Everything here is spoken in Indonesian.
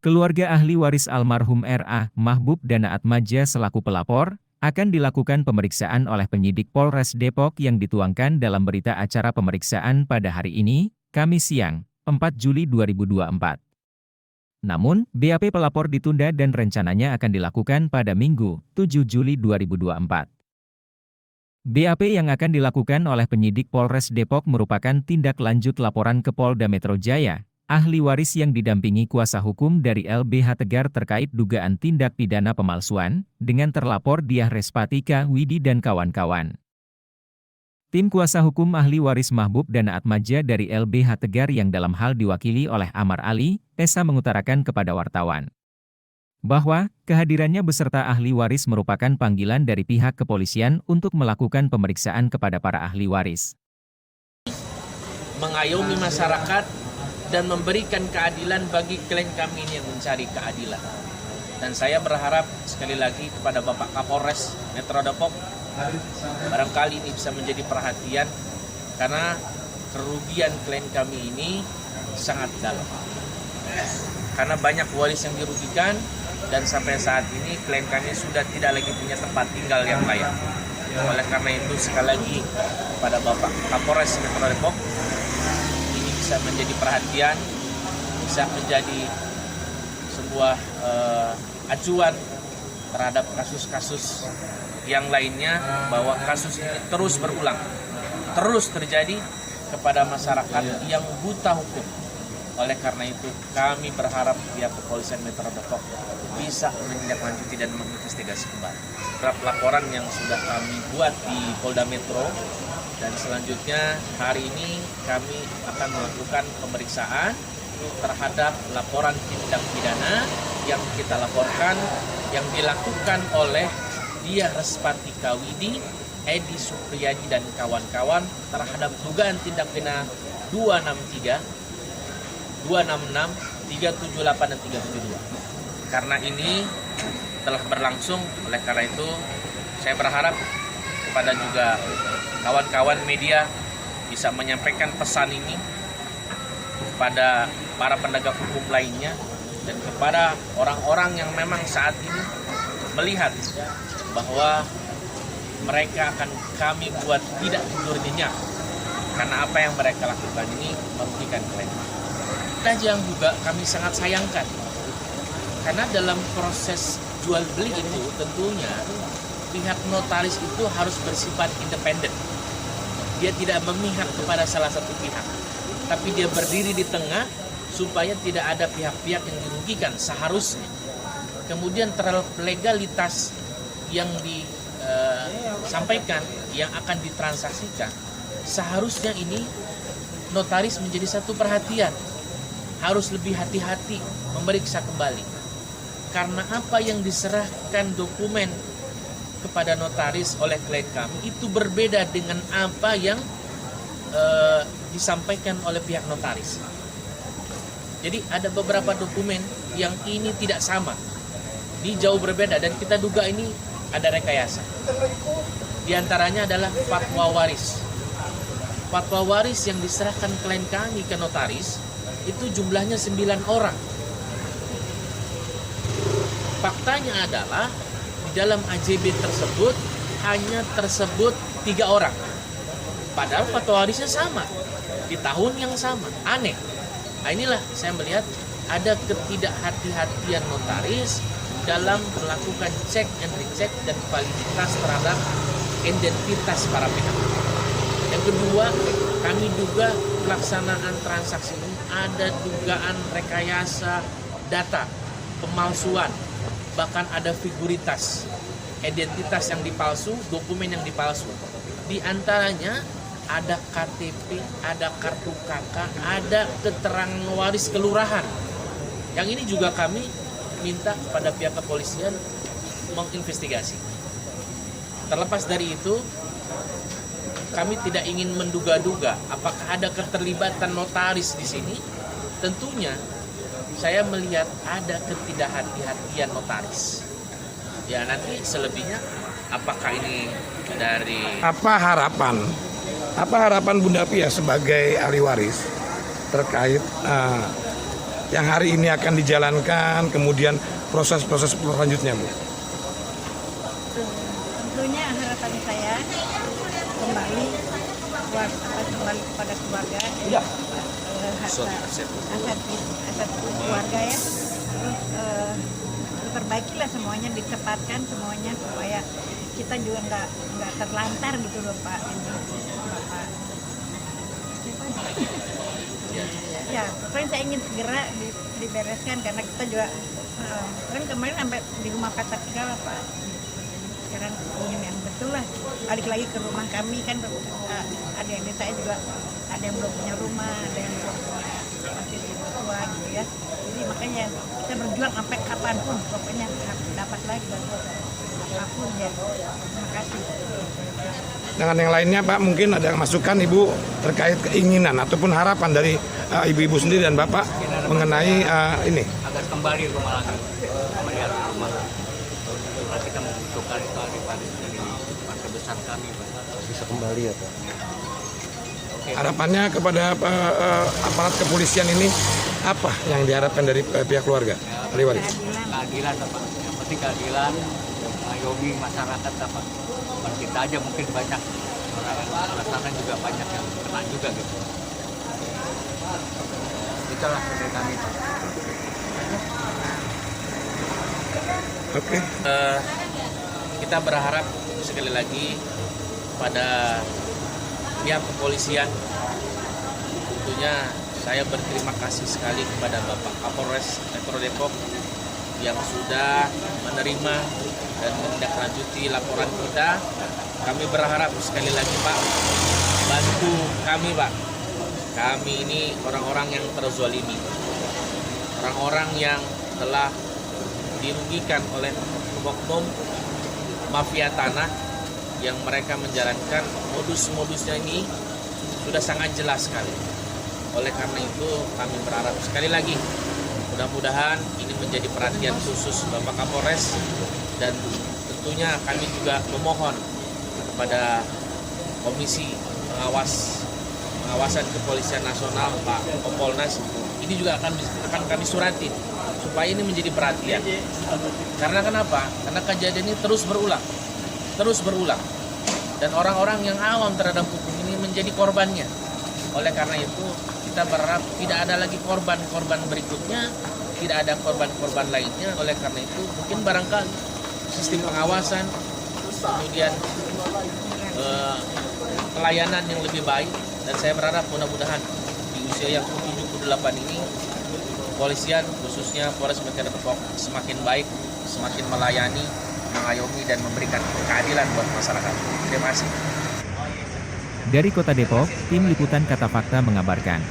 Keluarga ahli waris almarhum R.A. Mahbub Dana Atmadja selaku pelapor, akan dilakukan pemeriksaan oleh penyidik Polres Depok yang dituangkan dalam berita acara pemeriksaan pada hari ini, Kamis siang, 4 Juli 2024. Namun, BAP pelapor ditunda dan rencananya akan dilakukan pada Minggu, 7 Juli 2024. BAP yang akan dilakukan oleh penyidik Polres Depok merupakan tindak lanjut laporan ke Polda Metro Jaya, ahli waris yang didampingi kuasa hukum dari LBH Tegar terkait dugaan tindak pidana pemalsuan, dengan terlapor Diah Respatika Widi dan kawan-kawan. Tim kuasa hukum ahli waris Mahbub Dana Atmadja dari LBH Tegar yang dalam hal diwakili oleh Amar Ali, Esa mengutarakan kepada wartawan bahwa kehadirannya beserta ahli waris merupakan panggilan dari pihak kepolisian untuk melakukan pemeriksaan kepada para ahli waris. Mengayomi masyarakat dan memberikan keadilan bagi klien kami ini yang mencari keadilan. Dan saya berharap sekali lagi kepada Bapak Kapolres Metro Depok, barangkali ini bisa menjadi perhatian karena kerugian klien kami ini sangat dalam. Karena banyak waris yang dirugikan dan sampai saat ini klien kami sudah tidak lagi punya tempat tinggal yang layak. Oleh karena itu sekali lagi kepada Bapak Kapolres Metro Depok, ini bisa menjadi perhatian, bisa menjadi sebuah acuan terhadap kasus-kasus yang lainnya, bahwa kasus ini terus berulang, terus terjadi kepada masyarakat yang buta hukum. Oleh karena itu kami berharap pihak kepolisian Metro Depok bisa menindaklanjuti dan menginvestigasi kembali beberapa laporan yang sudah kami buat di Polda Metro, dan selanjutnya hari ini kami akan melakukan pemeriksaan terhadap laporan tindak pidana yang kita laporkan yang dilakukan oleh Diah Respatika Widi, Edi Supriyadi dan kawan-kawan terhadap dugaan tindak pidana 263, 266, 378 dan 372. Karena ini telah berlangsung, oleh karena itu saya berharap kepada juga kawan-kawan media bisa menyampaikan pesan ini kepada para penegak hukum lainnya dan kepada orang-orang yang memang saat ini melihat bahwa mereka akan kami buat tidak tidur nyenyak karena apa yang mereka lakukan ini merugikan mereka. Dan yang juga kami sangat sayangkan, karena dalam proses jual beli itu tentunya pihak notaris itu harus bersifat independen. Dia tidak memihak kepada salah satu pihak, tapi dia berdiri di tengah supaya tidak ada pihak-pihak yang dirugikan seharusnya. Kemudian terhadap legalitas yang disampaikan, yang akan ditransaksikan, seharusnya ini notaris menjadi satu perhatian. Harus lebih hati-hati memeriksa kembali. Karena apa yang diserahkan dokumen kepada notaris oleh klien kami itu berbeda dengan apa yang disampaikan oleh pihak notaris. Jadi ada beberapa dokumen yang ini tidak sama, ini jauh berbeda, dan kita duga ini ada rekayasa. Di antaranya adalah fatwa waris. Fatwa waris yang diserahkan klien kami ke notaris itu jumlahnya 9 orang. Faktanya adalah di dalam AJB tersebut hanya tersebut 3 orang. Padahal fatwa warisnya sama, di tahun yang sama. Aneh. Nah, inilah saya melihat ada ketidakhati-hatian notaris dalam melakukan cek and recheck dan validitas terhadap identitas para pihak. Yang kedua, kami duga pelaksanaan transaksi ini ada dugaan rekayasa data, pemalsuan, bahkan ada figuritas, identitas yang dipalsu, dokumen yang dipalsu. Di antaranya ada KTP, ada kartu KK, ada keterangan waris kelurahan. Yang ini juga kami minta kepada pihak kepolisian menginvestigasi. Terlepas dari itu, kami tidak ingin menduga-duga apakah ada keterlibatan notaris di sini. Tentunya saya melihat ada ketidakhati-hatian notaris. Ya nanti selebihnya apakah ini dari Apa harapan Bunda Pia sebagai ahli waris terkait yang hari ini akan dijalankan, kemudian proses-proses selanjutnya, Bu? Tentunya harapan saya kembali kepada keluarga, aset keluarga ya. Terus diperbaikilah semuanya, ditepatkan semuanya supaya kita juga nggak terlantar gitu loh Pak. Bapak. Ya, pokoknya saya ingin segera dibereskan karena kita juga kan kemarin sampai di rumah pacar segala Pak. Sekarang ingin yang betul lah, balik lagi ke rumah kami kan, adik-adik saya juga ada yang belum punya rumah, ada yang belum punya masih di tua gitu ya. Jadi makanya kita berjuang sampai kapanpun, pokoknya dapat lagi bantuan apapun ya. Terima kasih. Dengan yang lainnya Pak, mungkin ada masukan Ibu terkait keinginan ataupun harapan dari Ibu-ibu sendiri dan Bapak mengenai ini. Agar kembali rumah lagi, kembali rumah. Karena kita membutuhkan itu dari partai besar kami, Pak. Bisa kembali ya Pak. Harapannya kepada aparat kepolisian ini apa yang diharapkan dari pihak keluarga? Ahli waris. Keadilan, Pak. Yang penting keadilan, mengayomi masyarakat, Pak. Bukan kita aja, mungkin banyak orang juga banyak yang kena juga gitu. Itulah dari kami, Pak. Oke. Kita berharap sekali lagi pada pihak kepolisian, tentunya saya berterima kasih sekali kepada Bapak Kapolres Metro Depok yang sudah menerima dan menindaklanjuti laporan kita. Kami berharap sekali lagi Pak, bantu kami Pak. Kami ini orang-orang yang terzalimi, orang-orang yang telah dirugikan oleh oknum mafia tanah yang mereka menjalankan modus-modusnya ini sudah sangat jelas sekali. Oleh karena itu kami berharap sekali lagi mudah-mudahan ini menjadi perhatian khusus Bapak Kapolres, dan tentunya kami juga memohon kepada Komisi Pengawasan Kepolisian Nasional Pak Kompolnas, ini juga akan kami surati supaya ini menjadi perhatian. Karena kenapa? Karena kejadian ini terus berulang. Dan orang-orang yang awam terhadap hukum ini menjadi korbannya. Oleh karena itu kita berharap tidak ada lagi korban-korban berikutnya, tidak ada korban-korban lainnya. Oleh karena itu mungkin barangkali sistem pengawasan, kemudian pelayanan yang lebih baik, dan saya berharap mudah-mudahan di usia yang 78 ini kepolisian khususnya Polres Metro Depok semakin baik, semakin melayani, mengayomi dan memberikan keadilan buat masyarakat. Terima kasih. Dari Kota Depok, Tim Liputan Kata Fakta mengabarkan.